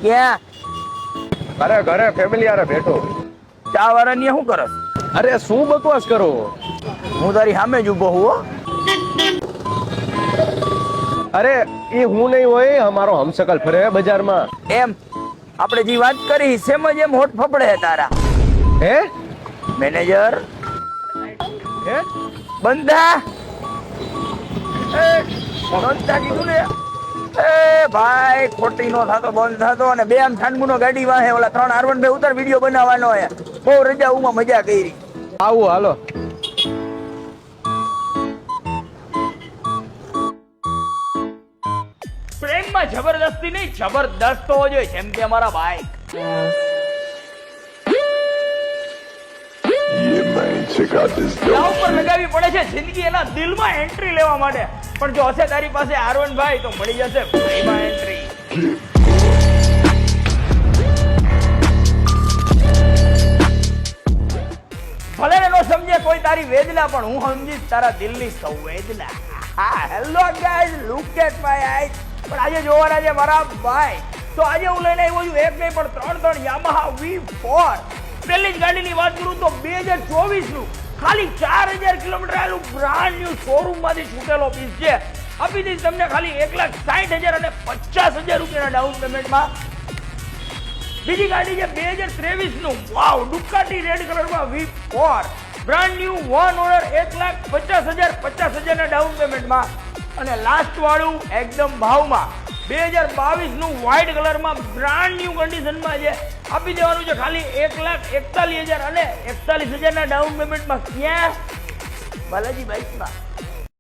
ક્યાં? ઘરે ઘરે ફેમિલી આરે બેઠો. ચા વાળાની શું કરસ? અરે શું બકવાસ કરો? હું તારી સામે જ ઊભો હું હો. અરે એ હું નહીં હોય, અમારો હમસકલ ફરે બજારમાં. એમ આપણે જે વાત કરી સેમ જ એમ હોઠ ફફડે છે તારા. હે મેનેજર હે બંધા એ બંધા કીધું ને. એ ભાઈ ખોટી નો થાતો બંધ થાતો અને બે આમ ઠાંડમુનો ગાડી વાહે ઓલા 3 R1 ભાઈ ઉતાર વિડિયો બનાવવાનો હે. બહુ રજાઓમાં મજા કરી. આવું હાલો. પ્રેમમાં જબરદસ્તી નહીં, જબરદસ્ત હોવો જોઈએ, જેમ કે અમારા ભાઈ. ત્યાં ઉપર લગાવી પડે છે જિંદગી એના દિલમાં એન્ટ્રી લેવા માટે. પણ જો હશે તારી પાસે R1 ભાઈ તો મળી જશે ફ્રીમાં એન્ટ્રી. ભલે ને નો સમજે કોઈ તારી વેદના, પણ હું સમજીશ તારા દિલની સંવેદના. હા hello guys, look at my eyes. પણ આજે જોવાના છે મારા ભાઈ. તો આજે હું લઈને આવ્યો છું એક નહીં પણ ત્રણ યામાહા V4. પહેલી જ ગાડીની વાત કરું તો 2024 નું ખાલી 4000 કિલોમીટર આવેલું બ્રાન્ડ ન્યુ શોરૂમ માંથી છૂટેલો પીસ છે. આપી દઈશ તમને ખાલી 1,60,000 અને 50,000 રૂપિયાના ડાઉન પેમેન્ટમાં. બીજી ગાડી છે 2023 નું વાવ ડુકાટી રેડ કલરમાં V4 brand new one honour 1,50,000 ના ડાઉન પેમેન્ટમાં. અને લાસ્ટ વાળું એકદમ ભાવમાં 2022 નું વ્હાઇટ કલરમાં બ્રાન્ડ ન્યુ કન્ડિશનમાં છે. આપી દેવાનું છે ખાલી 1,41,000 અને 41,000 ના ડાઉન પેમેન્ટમાં. ક્યાં? બાલાજી બાઇકમાં.